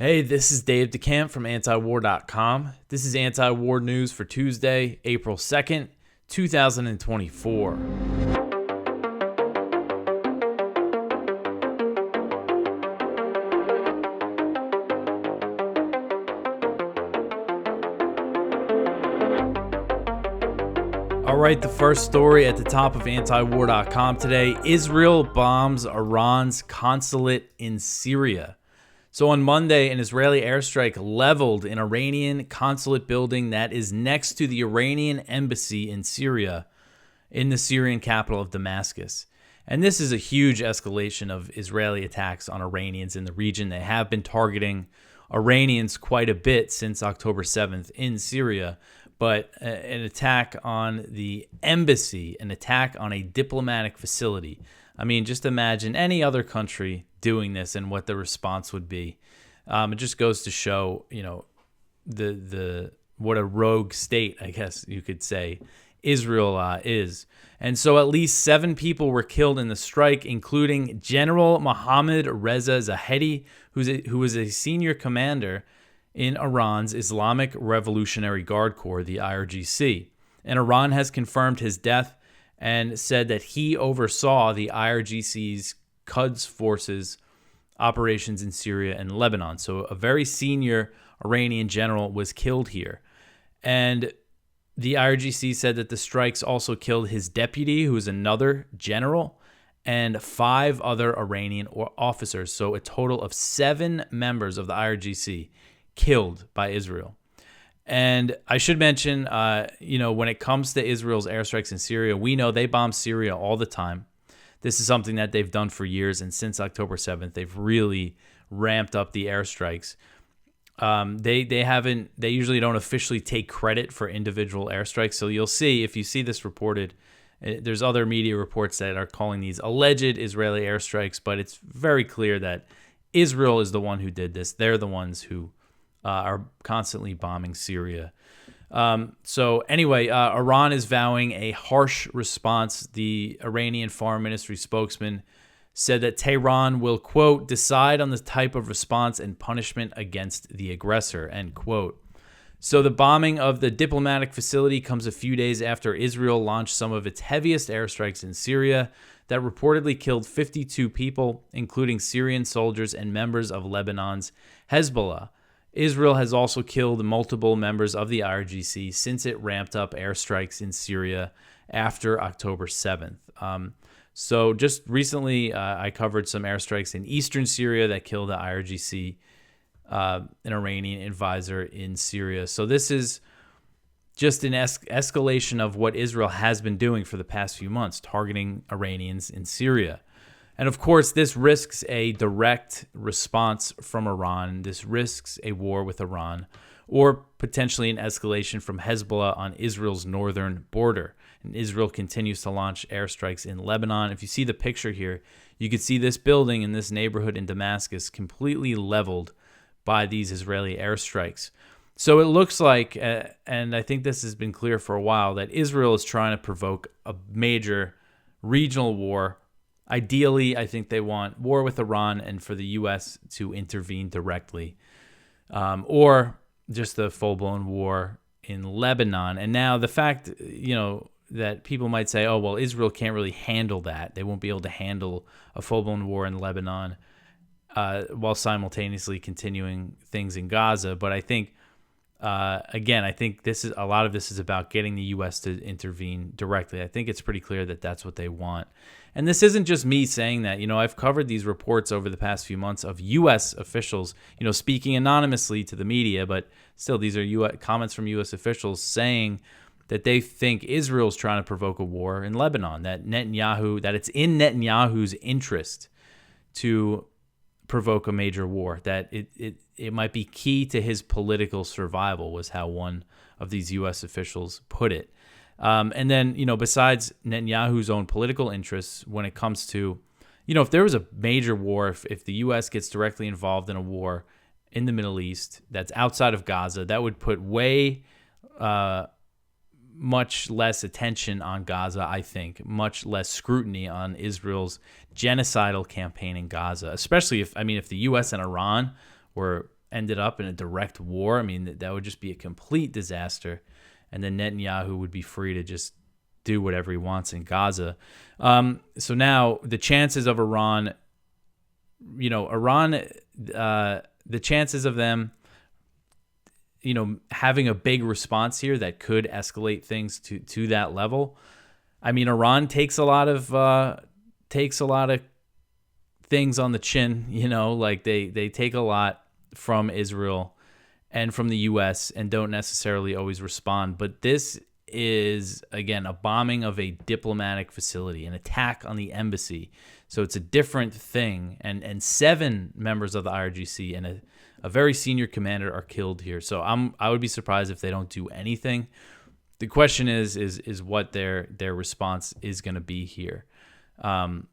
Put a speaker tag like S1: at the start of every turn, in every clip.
S1: Hey, this is Dave DeCamp from antiwar.com. This is anti-war news for Tuesday, April 2nd, 2024. All right, the first story at the top of antiwar.com today: Israel bombs Iran's consulate in Syria. So on Monday, an Israeli airstrike leveled an Iranian consulate building that is next to the Iranian embassy in Syria, in the Syrian capital of Damascus. And this is a huge escalation of Israeli attacks on Iranians in the region. They have been targeting Iranians quite a bit since October 7th in Syria. But an attack on the embassy, an attack on a diplomatic facility. I mean, just imagine any other country doing this and what the response would be. It just goes to show, the what a rogue state, I guess you could say, Israel is. And so at least 7 people were killed in the strike, including General Mohammad Reza Zahedi, who was a senior commander in Iran's Islamic Revolutionary Guard Corps, the IRGC. And Iran has confirmed his death and said that he oversaw the IRGC's Quds forces operations in Syria and Lebanon. So a very senior Iranian general was killed here. And the IRGC said that the strikes also killed his deputy, who is another general, and 5 other Iranian officers. So a total of 7 members of the IRGC killed by Israel. And I should mention, when it comes to Israel's airstrikes in Syria, we know they bomb Syria all the time. This is something that they've done for years, and since October 7th, they've really ramped up the airstrikes. They usually don't officially take credit for individual airstrikes. So you'll see, if you see this reported, there's other media reports that are calling these alleged Israeli airstrikes, but it's very clear that Israel is the one who did this. They're the ones who are constantly bombing Syria. So anyway, Iran is vowing a harsh response. The Iranian Foreign Ministry spokesman said that Tehran will, quote, decide on the type of response and punishment against the aggressor, end quote. So the bombing of the diplomatic facility comes a few days after Israel launched some of its heaviest airstrikes in Syria that reportedly killed 52 people, including Syrian soldiers and members of Lebanon's Hezbollah. Israel has also killed multiple members of the IRGC since it ramped up airstrikes in Syria after October 7th. So just recently, I covered some airstrikes in eastern Syria that killed the IRGC, an Iranian advisor in Syria. So this is just an escalation of what Israel has been doing for the past few months, targeting Iranians in Syria. And of course, this risks a direct response from Iran. This risks a war with Iran, or potentially an escalation from Hezbollah on Israel's northern border. And Israel continues to launch airstrikes in Lebanon. If you see the picture here, you can see this building in this neighborhood in Damascus completely leveled by these Israeli airstrikes. So it looks like, and I think this has been clear for a while, that Israel is trying to provoke a major regional war. Ideally, I think they want war with Iran and for the U.S. to intervene directly, or just a full-blown war in Lebanon. And now the fact, that people might say, oh, well, Israel can't really handle that. They won't be able to handle a full-blown war in Lebanon while simultaneously continuing things in Gaza. But I think, I think a lot of this is about getting the U.S. to intervene directly. I think it's pretty clear that that's what they want. And this isn't just me saying that. I've covered these reports over the past few months of U.S. officials, speaking anonymously to the media, but still these are comments from U.S. officials saying that they think Israel's trying to provoke a war in Lebanon, that it's in Netanyahu's interest to provoke a major war, that it might be key to his political survival, was how one of these U.S. officials put it. And then, besides Netanyahu's own political interests, when it comes to, if there was a major war, if the U.S. gets directly involved in a war in the Middle East that's outside of Gaza, that would put way much less attention on Gaza, I think, much less scrutiny on Israel's genocidal campaign in Gaza, especially if the U.S. and Iran were ended up in a direct war, I mean, that would just be a complete disaster. And then Netanyahu would be free to just do whatever he wants in Gaza. So now the chances of Iran, the chances of them, having a big response here that could escalate things to that level. I mean, Iran takes a lot of things on the chin, like they take a lot from Israel and from the U.S. and don't necessarily always respond. But this is, again, a bombing of a diplomatic facility, an attack on the embassy. So it's a different thing. And 7 members of the IRGC and a very senior commander are killed here. So I would be surprised if they don't do anything. The question is what their response is going to be here. And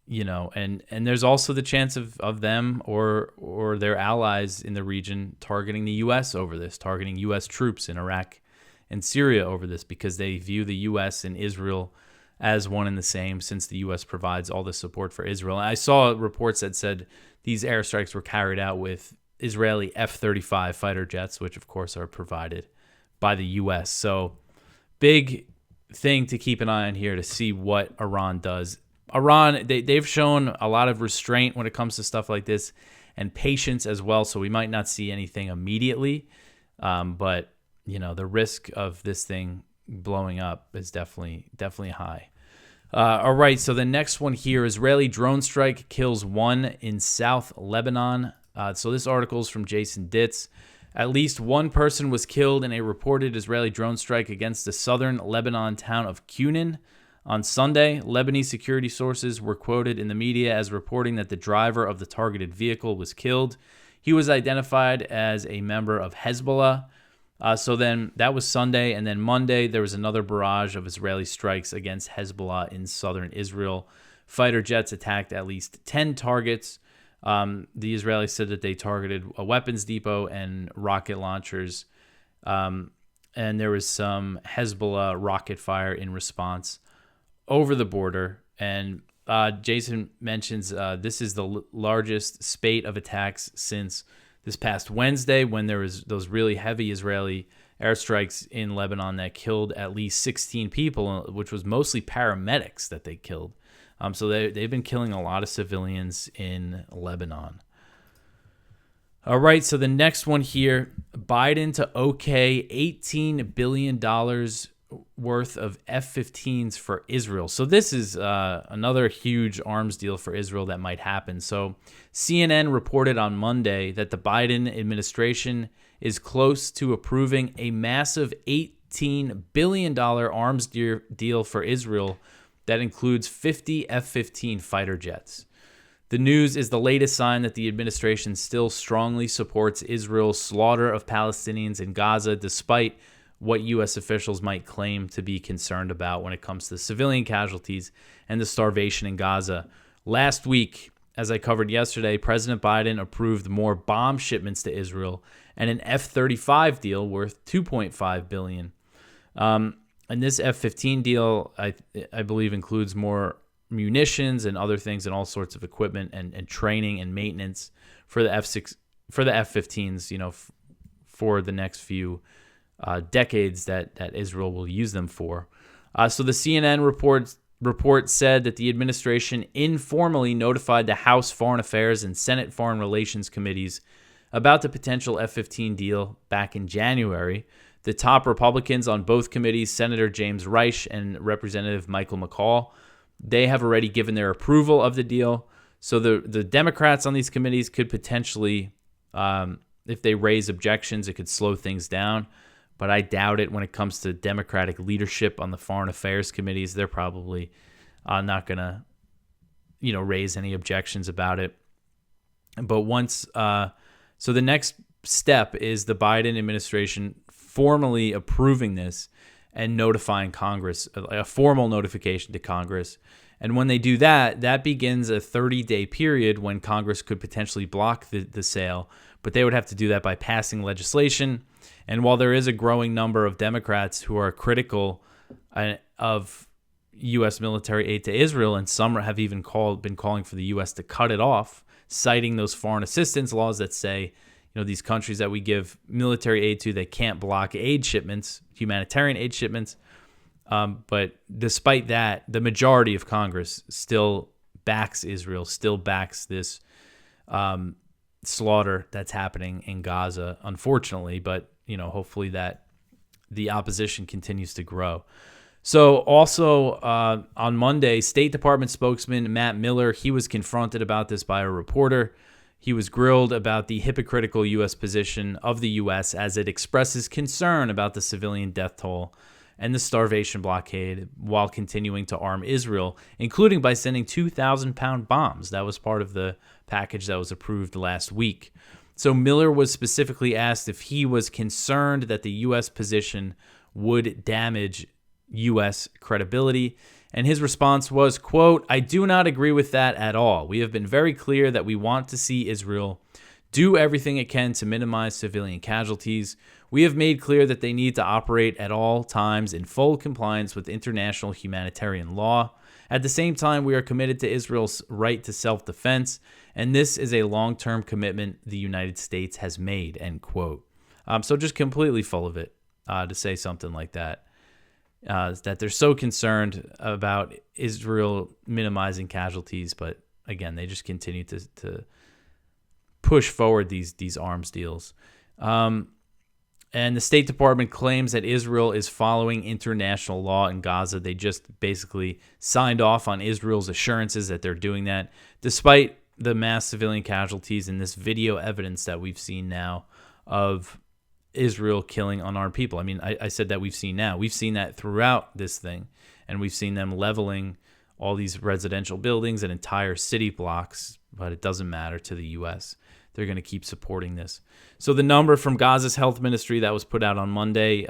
S1: there's also the chance of them or their allies in the region targeting the U.S. over this, targeting U.S. troops in Iraq and Syria over this, because they view the U.S. and Israel as one and the same, since the U.S. provides all the support for Israel. And I saw reports that said these airstrikes were carried out with Israeli F-35 fighter jets, which of course are provided by the U.S. So big thing to keep an eye on here to see what Iran does. Iran, they've shown a lot of restraint when it comes to stuff like this, and patience as well. So we might not see anything immediately, but the risk of this thing blowing up is definitely high. All right, so the next one here: Israeli drone strike kills 1 in South Lebanon. So this article is from Jason Ditz. At least 1 person was killed in a reported Israeli drone strike against the southern Lebanon town of Kunin on Sunday. Lebanese security sources were quoted in the media as reporting that the driver of the targeted vehicle was killed. He was identified as a member of Hezbollah. So then that was Sunday, and then Monday there was another barrage of Israeli strikes against Hezbollah in southern Israel. Fighter jets attacked at least 10 targets. The Israelis said that they targeted a weapons depot and rocket launchers, and there was some Hezbollah rocket fire in response over the border. And Jason mentions this is the largest spate of attacks since this past Wednesday, when there was those really heavy Israeli airstrikes in Lebanon that killed at least 16 people, which was mostly paramedics that they killed. So they've been killing a lot of civilians in Lebanon. All right, so the next one here: Biden to okay $18 billion worth of F-15s for Israel. So this is another huge arms deal for Israel that might happen. So CNN reported on Monday that the Biden administration is close to approving a massive $18 billion arms deal for Israel that includes 50 F-15 fighter jets. The news is the latest sign that the administration still strongly supports Israel's slaughter of Palestinians in Gaza, despite what U.S. officials might claim to be concerned about when it comes to civilian casualties and the starvation in Gaza. Last week, as I covered yesterday, President Biden approved more bomb shipments to Israel and an F-35 deal worth $2.5 billion. And this F-15 deal, I believe, includes more munitions and other things and all sorts of equipment and training and maintenance for the F-15s, for the next few decades that Israel will use them for. So the CNN report said that the administration informally notified the House Foreign Affairs and Senate Foreign Relations committees about the potential F-15 deal back in January. The top Republicans on both committees, Senator James Reich and Representative Michael McCaul, they have already given their approval of the deal. So the Democrats on these committees could potentially, if they raise objections, it could slow things down. But I doubt it when it comes to Democratic leadership on the foreign affairs committees. They're probably not going to, raise any objections about it. But once, so the next step is the Biden administration formally approving this and notifying Congress, a formal notification to Congress. And when they do that, that begins a 30-day period when Congress could potentially block the sale. But they would have to do that by passing legislation. And while there is a growing number of Democrats who are critical of U.S. military aid to Israel, and some have even been calling for the U.S. to cut it off, citing those foreign assistance laws that say, these countries that we give military aid to, they can't block aid shipments, humanitarian aid shipments. But despite that, the majority of Congress still backs Israel, still backs this slaughter that's happening in Gaza, unfortunately. But, hopefully that the opposition continues to grow. So also on Monday, State Department spokesman Matt Miller, he was confronted about this by a reporter. He was grilled about the hypocritical U.S. position of the U.S. as it expresses concern about the civilian death toll and the starvation blockade while continuing to arm Israel, including by sending 2,000-pound bombs. That was part of the package that was approved last week. So Miller was specifically asked if he was concerned that the U.S. position would damage U.S. credibility, and his response was, quote, "I do not agree with that at all. We have been very clear that we want to see Israel do everything it can to minimize civilian casualties. We have made clear that they need to operate at all times in full compliance with international humanitarian law. At the same time, we are committed to Israel's right to self-defense, and this is a long-term commitment the United States has made," end quote. So just completely full of it to say something like that. That they're so concerned about Israel minimizing casualties, but again, they just continue to push forward these arms deals. And the State Department claims that Israel is following international law in Gaza. They just basically signed off on Israel's assurances that they're doing that, despite the mass civilian casualties and this video evidence that we've seen now of Israel killing unarmed people. I mean, I said that we've seen now. We've seen that throughout this thing, and we've seen them leveling all these residential buildings and entire city blocks, but it doesn't matter to the U.S. They're going to keep supporting this. So the number from Gaza's health ministry that was put out on Monday,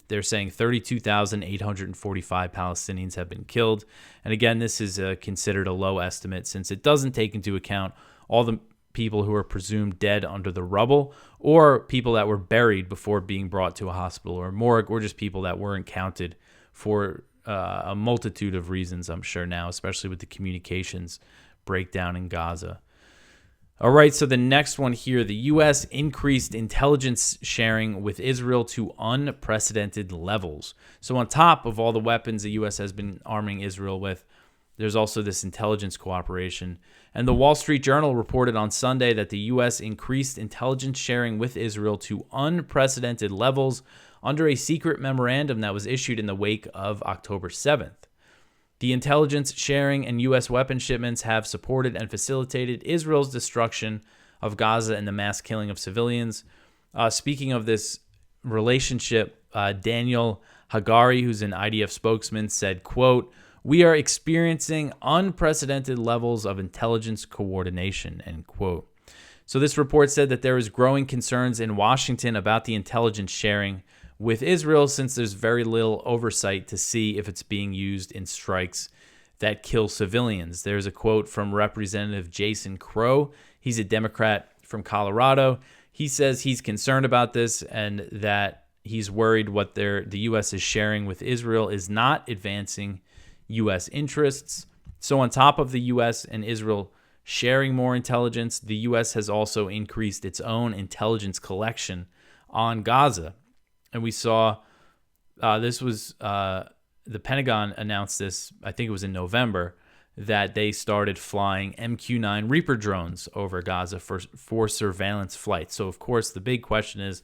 S1: they're saying 32,845 Palestinians have been killed. And again, this is considered a low estimate since it doesn't take into account all the people who are presumed dead under the rubble, or people that were buried before being brought to a hospital or morgue, or just people that weren't counted for a multitude of reasons, I'm sure now, especially with the communications breakdown in Gaza. All right, so the next one here, the U.S. increased intelligence sharing with Israel to unprecedented levels. So on top of all the weapons the U.S. has been arming Israel with, there's also this intelligence cooperation. And the Wall Street Journal reported on Sunday that the U.S. increased intelligence sharing with Israel to unprecedented levels under a secret memorandum that was issued in the wake of October 7th. The intelligence sharing and U.S. weapon shipments have supported and facilitated Israel's destruction of Gaza and the mass killing of civilians. Speaking of this relationship, Daniel Hagari, who's an IDF spokesman, said, quote, "We are experiencing unprecedented levels of intelligence coordination," end quote. So this report said that there is growing concerns in Washington about the intelligence sharing with Israel since there's very little oversight to see if it's being used in strikes that kill civilians. There's a quote from Representative Jason Crow. He's a Democrat from Colorado. He says he's concerned about this and that he's worried what the U.S. is sharing with Israel is not advancing U.S. interests. So on top of the U.S. and Israel sharing more intelligence, the U.S. has also increased its own intelligence collection on Gaza. And we saw this was the Pentagon announced this, I think it was in November, that they started flying MQ-9 Reaper drones over Gaza for surveillance flights. So, of course, the big question is,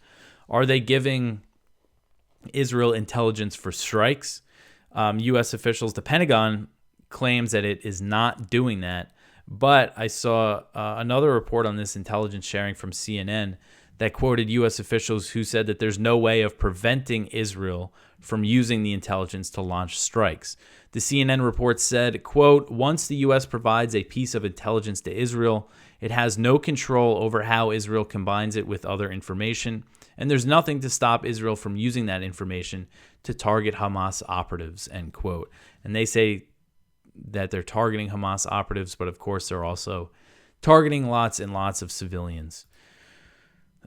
S1: are they giving Israel intelligence for strikes? U.S. officials, the Pentagon claims that it is not doing that. But I saw another report on this intelligence sharing from CNN that quoted U.S. officials who said that there's no way of preventing Israel from using the intelligence to launch strikes. The CNN report said, quote, "Once the U.S. provides a piece of intelligence to Israel, it has no control over how Israel combines it with other information, and there's nothing to stop Israel from using that information to target Hamas operatives," end quote. And they say that they're targeting Hamas operatives, but of course they're also targeting lots and lots of civilians.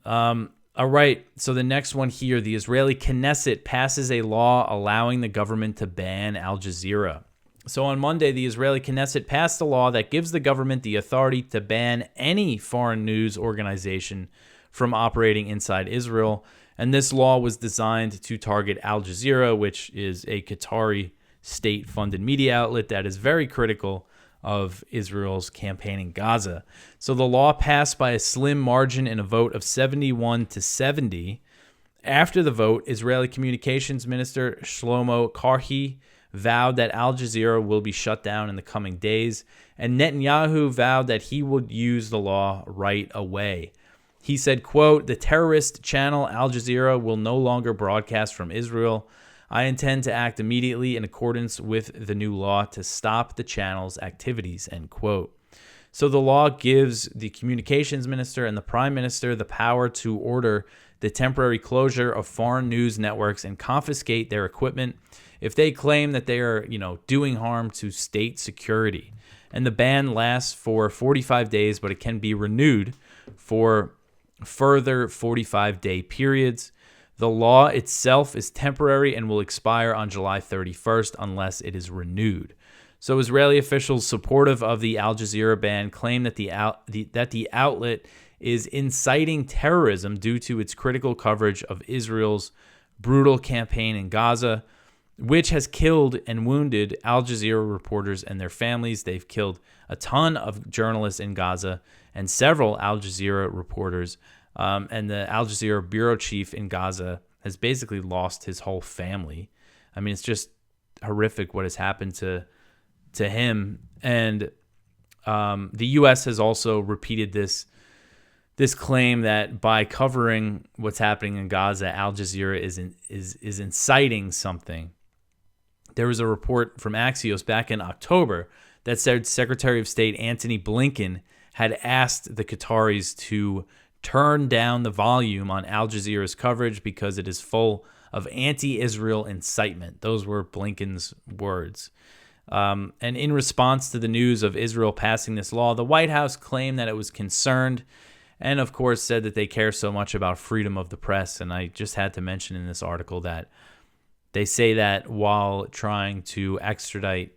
S1: All right, so the next one here, the Israeli Knesset passes a law allowing the government to ban Al Jazeera. So on Monday, the Israeli Knesset passed a law that gives the government the authority to ban any foreign news organization from operating inside Israel. And this law was designed to target Al Jazeera, which is a Qatari state-funded media outlet that is very critical of Israel's campaign in Gaza. So the law passed by a slim margin in a vote of 71-70. After the vote, Israeli Communications Minister Shlomo Karhi vowed that Al Jazeera will be shut down in the coming days, and Netanyahu vowed that he would use the law right away. He said, quote, "The terrorist channel Al Jazeera will no longer broadcast from Israel. I intend to act immediately in accordance with the new law to stop the channel's activities," end quote. So the law gives the communications minister and the prime minister the power to order the temporary closure of foreign news networks and confiscate their equipment if they claim that they are, doing harm to state security. And the ban lasts for 45 days, but it can be renewed for further 45-day periods. The law itself is temporary and will expire on July 31st unless it is renewed. So Israeli officials supportive of the Al Jazeera ban claim that the outlet is inciting terrorism due to its critical coverage of Israel's brutal campaign in Gaza, which has killed and wounded Al Jazeera reporters and their families. They've killed a ton of journalists in Gaza and several Al Jazeera reporters. And the Al Jazeera bureau chief in Gaza has basically lost his whole family. I mean, it's just horrific what has happened to him. And the U.S. has also repeated this claim that by covering what's happening in Gaza, Al Jazeera is inciting something. There was a report from Axios back in October that said Secretary of State Antony Blinken had asked the Qataris to turn down the volume on Al Jazeera's coverage because it is full of anti-Israel incitement. Those were Blinken's words. And in response to the news of Israel passing this law, the White House claimed that it was concerned and, of course, said that they care so much about freedom of the press. And I just had to mention in this article that they say that while trying to extradite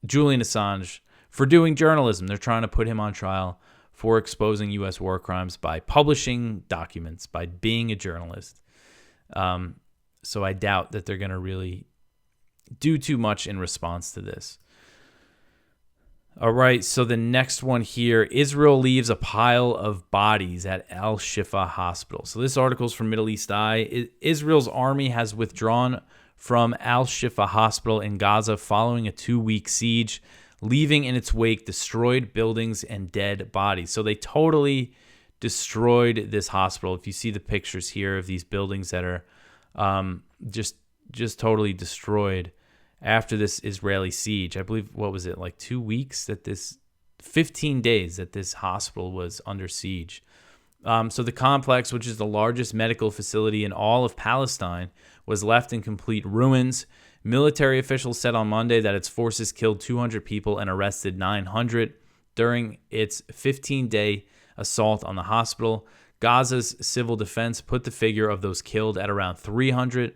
S1: Julian Assange for doing journalism, they're trying to put him on trial for exposing U.S. war crimes by publishing documents, by being a journalist. So I doubt that they're going to really do too much in response to this. All right, so the next one here, Israel leaves a pile of bodies at Al-Shifa hospital. So this article is from Middle East Eye. Israel's army has withdrawn from Al-Shifa hospital in Gaza following a 2-week siege, leaving in its wake destroyed buildings and dead bodies. So they totally destroyed this hospital. If you see the pictures here of these buildings that are just totally destroyed after this Israeli siege. I believe, what was it, like 2 weeks 15 days that this hospital was under siege. So the complex, which is the largest medical facility in all of Palestine, was left in complete ruins. Military officials said on Monday that its forces killed 200 people and arrested 900 during its 15-day assault on the hospital. Gaza's civil defense put the figure of those killed at around 300.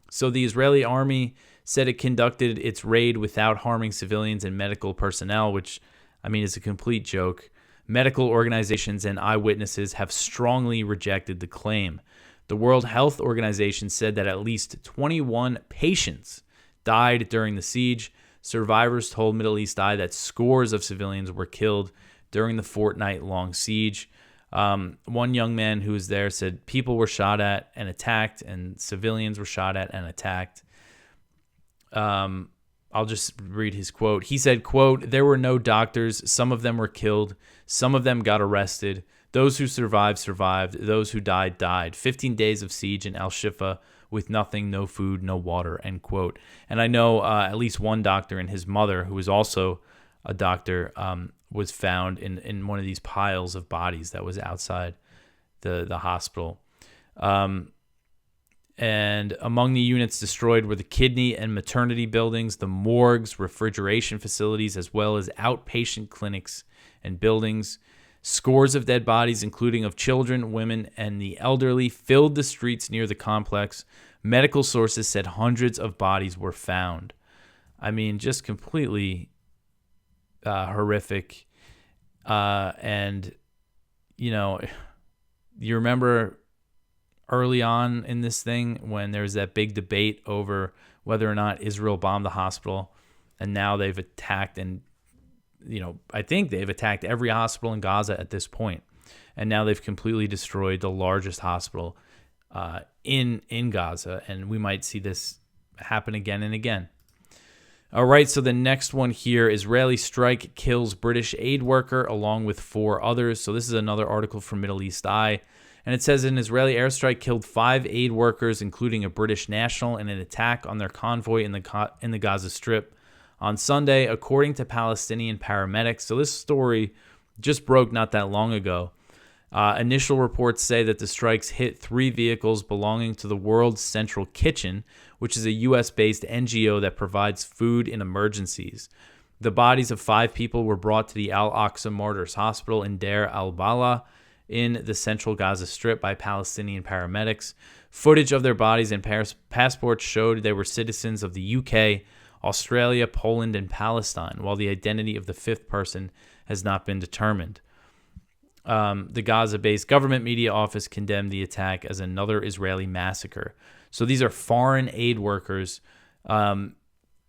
S1: So the Israeli army said it conducted its raid without harming civilians and medical personnel, which, I mean, is a complete joke. Medical organizations and eyewitnesses have strongly rejected the claim. The World Health Organization said that at least 21 patients died during the siege. Survivors told Middle East Eye that scores of civilians were killed during the fortnight-long siege. One young man who was there said people were shot at and attacked, and civilians were shot at and attacked. I'll just read his quote. He said, quote, "There were no doctors. Some of them were killed. Some of them got arrested. Those who survived, survived. Those who died, died. 15 days of siege in Al-Shifa with nothing, no food, no water," end quote. And I know at least one doctor and his mother, who was also a doctor, was found in one of these piles of bodies that was outside the hospital. And among the units destroyed were the kidney and maternity buildings, the morgues, refrigeration facilities, as well as outpatient clinics and buildings. Scores of dead bodies, including of children, women, and the elderly, filled the streets near the complex. Medical sources said hundreds of bodies were found. I mean, just completely horrific. And, You remember early on in this thing when there was that big debate over whether or not Israel bombed the hospital, and now they've attacked, and I think they've attacked every hospital in Gaza at this point, and now they've completely destroyed the largest hospital in Gaza, and we might see this happen again and again. All right, so the next one here, Israeli strike kills British aid worker along with 4 others. So this is another article from Middle East Eye, and it says an Israeli airstrike killed 5 aid workers, including a British national, in an attack on their convoy in the Gaza Strip on Sunday, according to Palestinian paramedics. So this story just broke not that long ago. Initial reports say that the strikes hit 3 vehicles belonging to the World's Central Kitchen, which is a U.S.-based NGO that provides food in emergencies. The bodies of 5 people were brought to the Al-Aqsa Martyrs Hospital in Deir al-Balah in the central Gaza Strip by Palestinian paramedics. Footage of their bodies and passports showed they were citizens of the UK, Australia, Poland, and Palestine, while the identity of the 5th person has not been determined. The Gaza-based government media office condemned the attack as another Israeli massacre. So these are foreign aid workers, and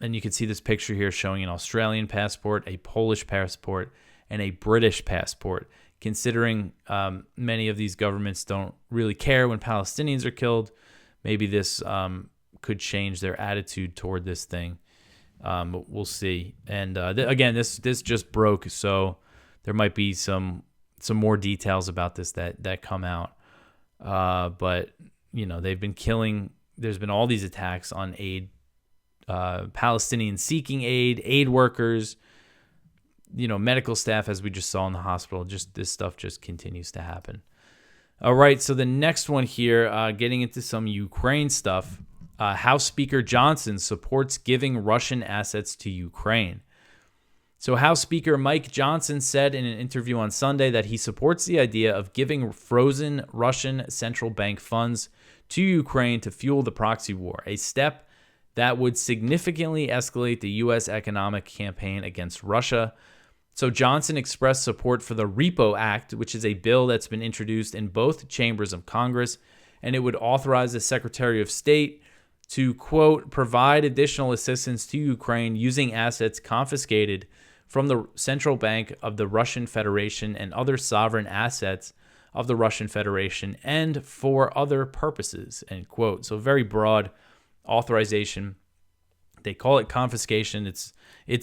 S1: you can see this picture here showing an Australian passport, a Polish passport, and a British passport. Considering many of these governments don't really care when Palestinians are killed, maybe this could change their attitude toward this thing. But we'll see. And again, this just broke, so there might be some more details about this that come out. But they've been killing. There's been all these attacks on aid, Palestinians seeking aid workers, medical staff, as we just saw in the hospital. Just this stuff just continues to happen. All right, so the next one here, getting into some Ukraine stuff. House Speaker Johnson supports giving Russian assets to Ukraine. So House Speaker Mike Johnson said in an interview on Sunday that he supports the idea of giving frozen Russian central bank funds to Ukraine to fuel the proxy war, a step that would significantly escalate the U.S. economic campaign against Russia. So Johnson expressed support for the Repo Act, which is a bill that's been introduced in both chambers of Congress, and it would authorize the Secretary of State to, quote, provide additional assistance to Ukraine using assets confiscated from the Central Bank of the Russian Federation and other sovereign assets of the Russian Federation and for other purposes, end quote. So very broad authorization. They call it confiscation. It's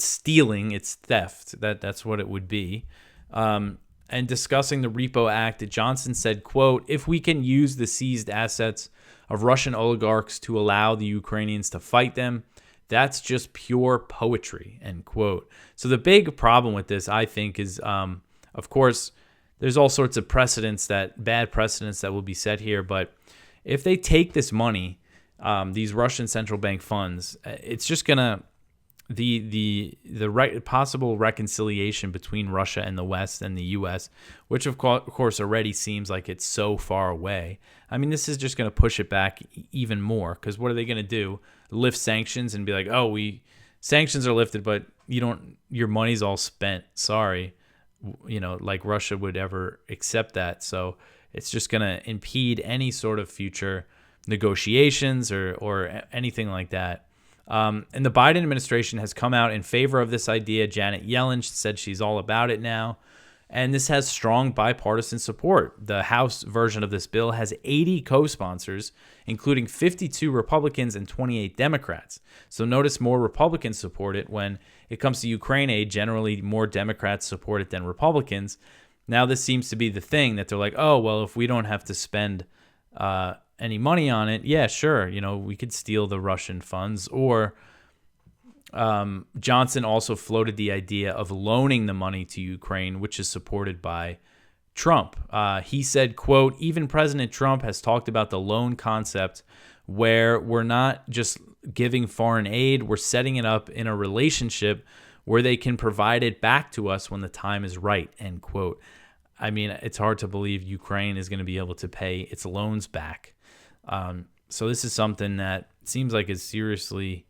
S1: stealing. It's theft. That's what it would be. And discussing the Repo Act, Johnson said, quote, if we can use the seized assets of Russian oligarchs to allow the Ukrainians to fight them, that's just pure poetry, end quote. So the big problem with this, I think, is, of course, there's all sorts of bad precedents that will be set here. But if they take this money, these Russian central bank funds, it's just gonna the possible reconciliation between Russia and the West and the U.S., which of course already seems like it's so far away. I mean, this is just going to push it back even more, because what are they going to do? Lift sanctions and be like, oh, sanctions are lifted, but your money's all spent. Sorry, like Russia would ever accept that. So it's just going to impede any sort of future negotiations or anything like that. And the Biden administration has come out in favor of this idea. Janet Yellen said she's all about it now. And this has strong bipartisan support. The House version of this bill has 80 co-sponsors, including 52 Republicans and 28 Democrats. So notice more Republicans support it. When it comes to Ukraine aid, generally more Democrats support it than Republicans. Now this seems to be the thing that they're like, oh, well, if we don't have to spend any money on it, yeah, sure, we could steal the Russian funds. Or Johnson also floated the idea of loaning the money to Ukraine, which is supported by Trump. He said, quote, even President Trump has talked about the loan concept, where we're not just giving foreign aid, we're setting it up in a relationship where they can provide it back to us when the time is right, end quote. I mean, it's hard to believe Ukraine is going to be able to pay its loans back. So this is something that seems like is seriously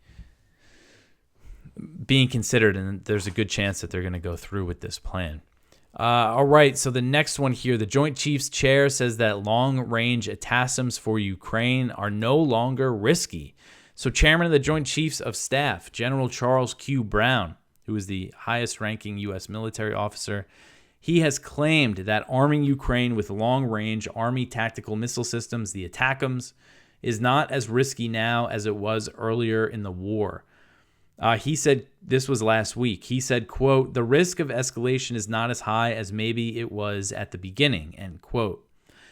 S1: being considered, and there's a good chance that they're going to go through with this plan. All right, so the next one here, the Joint Chiefs Chair says that long-range ATACMs for Ukraine are no longer risky. So Chairman of the Joint Chiefs of Staff, General Charles Q. Brown, who is the highest-ranking U.S. military officer, he has claimed that arming Ukraine with long-range Army tactical missile systems, the ATACMs, is not as risky now as it was earlier in the war. He said, this was last week, he said, quote, "The risk of escalation is not as high as maybe it was at the beginning," end quote.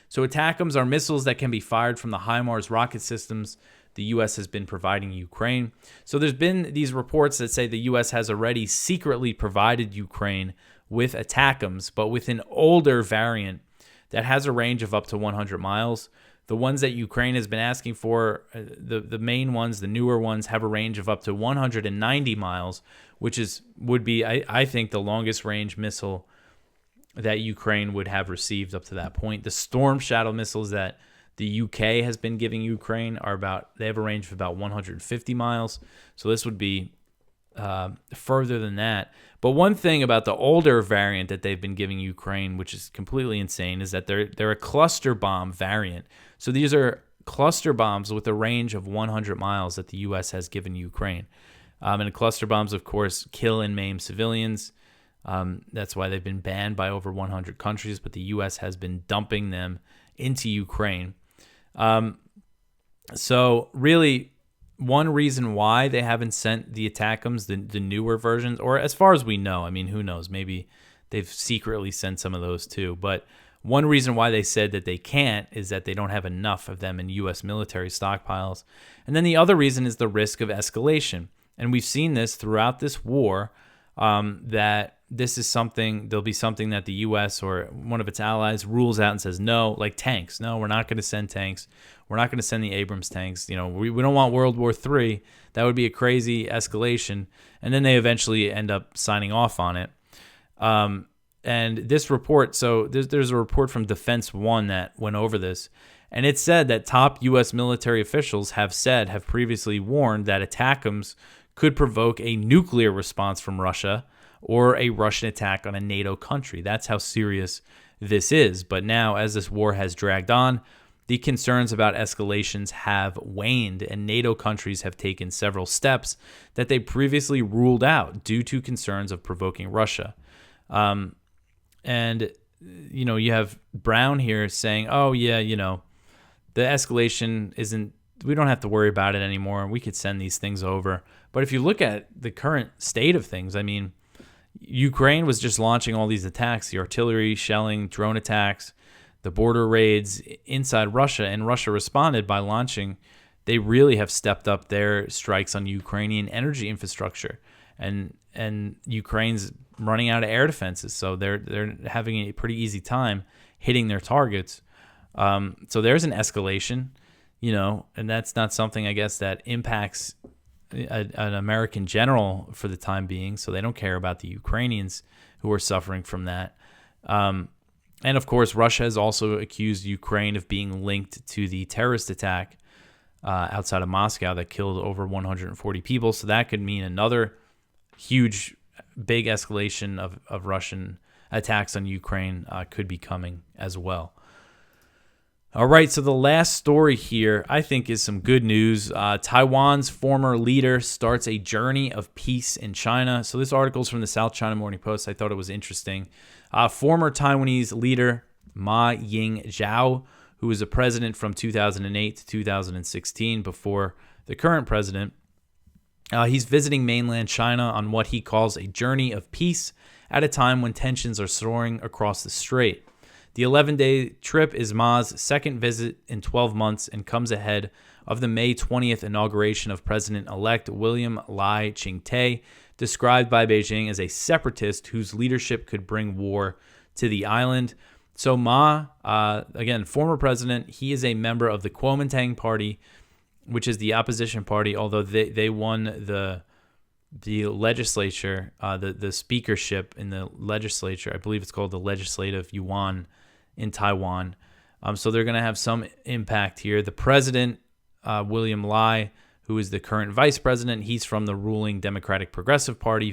S1: So ATACMs are missiles that can be fired from the HIMARS rocket systems the U.S. has been providing Ukraine. So there's been these reports that say the U.S. has already secretly provided Ukraine with ATACMs, but with an older variant that has a range of up to 100 miles. The ones that Ukraine has been asking for, the main ones, the newer ones, have a range of up to 190 miles, which would be, I think, the longest range missile that Ukraine would have received up to that point. The Storm Shadow missiles that the UK has been giving Ukraine they have a range of about 150 miles. So this would be further than that. But one thing about the older variant that they've been giving Ukraine, which is completely insane, is that they're a cluster bomb variant. So these are cluster bombs with a range of 100 miles that the U.S. has given Ukraine. And cluster bombs, of course, kill and maim civilians. That's why they've been banned by over 100 countries, but the U.S. has been dumping them into Ukraine. So really, one reason why they haven't sent the ATACMs, the newer versions, or as far as we know, I mean, who knows? Maybe they've secretly sent some of those too. But one reason why they said that they can't is that they don't have enough of them in U.S. military stockpiles. And then the other reason is the risk of escalation. And we've seen this throughout this war, that this is there'll be something that the U.S. or one of its allies rules out and says, no, like tanks. No, we're not going to send tanks. We're not going to send the Abrams tanks. We don't want World War III. That would be a crazy escalation. And then they eventually end up signing off on it. And this report, so there's a report from Defense One that went over this. And it said that top U.S. military officials have previously warned that ATACMs could provoke a nuclear response from Russia or a Russian attack on a NATO country. That's how serious this is. But now, as this war has dragged on, the concerns about escalations have waned, and NATO countries have taken several steps that they previously ruled out due to concerns of provoking Russia. And, you have Brown here saying, oh, yeah, the escalation we don't have to worry about it anymore. We could send these things over. But if you look at the current state of things, I mean, Ukraine was just launching all these attacks, the artillery, shelling, drone attacks, the border raids inside Russia, and Russia responded by launching. They really have stepped up their strikes on Ukrainian energy infrastructure, and Ukraine's running out of air defenses, so they're having a pretty easy time hitting their targets. So there's an escalation, and that's not something, I guess, that impacts an American general for the time being, so they don't care about the Ukrainians who are suffering from that. And of course, Russia has also accused Ukraine of being linked to the terrorist attack outside of Moscow that killed over 140 people. So that could mean another huge, big escalation of Russian attacks on Ukraine could be coming as well. All right, so the last story here, I think, is some good news. Taiwan's former leader starts a journey of peace in China. So this article is from the South China Morning Post. I thought it was interesting. Former Taiwanese leader Ma Ying-jeou, who was a president from 2008 to 2016 before the current president, he's visiting mainland China on what he calls a journey of peace at a time when tensions are soaring across the strait. The 11-day trip is Ma's second visit in 12 months and comes ahead of the May 20th inauguration of President-elect William Lai Ching-te, described by Beijing as a separatist whose leadership could bring war to the island. So Ma, again, former president, he is a member of the Kuomintang Party, which is the opposition party, although they won the legislature, the speakership in the legislature. I believe it's called the Legislative Yuan in Taiwan. So they're going to have some impact here. The president, William Lai, who is the current vice president, he's from the ruling Democratic Progressive Party,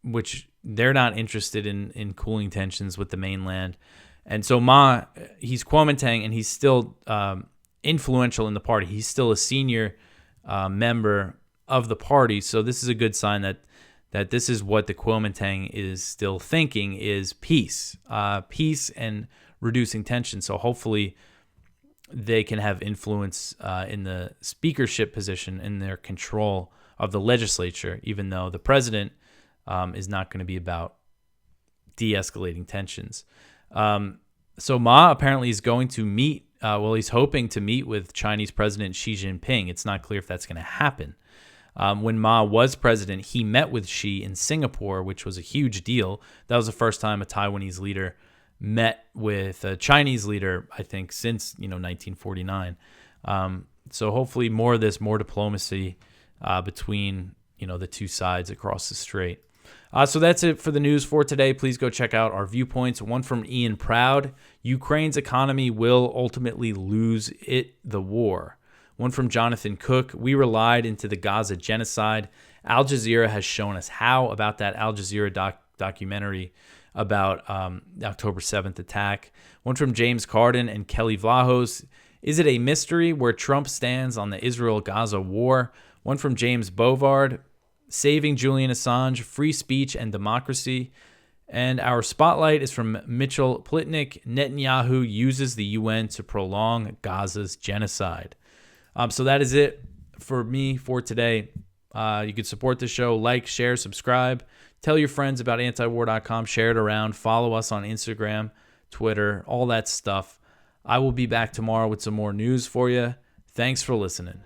S1: which they're not interested in cooling tensions with the mainland. And so Ma, he's Kuomintang, and he's still influential in the party. He's still a senior member of the party. So this is a good sign that this is what the Kuomintang is still thinking is peace and reducing tension. So hopefully they can have influence in the speakership position, in their control of the legislature, even though the president is not going to be about de-escalating tensions. So Ma apparently is going to meet, he's hoping to meet with Chinese President Xi Jinping. It's not clear if that's going to happen. When Ma was president, he met with Xi in Singapore, which was a huge deal. That was the first time a Taiwanese leader met with a Chinese leader, I think, since 1949. So hopefully more of this, more diplomacy between the two sides across the strait. So that's it for the news for today. Please go check out our viewpoints. One from Ian Proud: Ukraine's economy will ultimately lose the war. One from Jonathan Cook: we relied into the Gaza genocide. Al Jazeera has shown us how, about that Al Jazeera documentary about October 7th attack. One from James Carden and Kelly Vlahos: is it a mystery where Trump stands on the Israel-Gaza war? One from James Bovard: saving Julian Assange, free speech and democracy. And our spotlight is from Mitchell Plitnick: Netanyahu uses the UN to prolong Gaza's genocide. So that is it for me for today. You can support the show, like, share, subscribe, tell your friends about antiwar.com, share it around, follow us on Instagram, Twitter, all that stuff. I will be back tomorrow with some more news for you. Thanks for listening.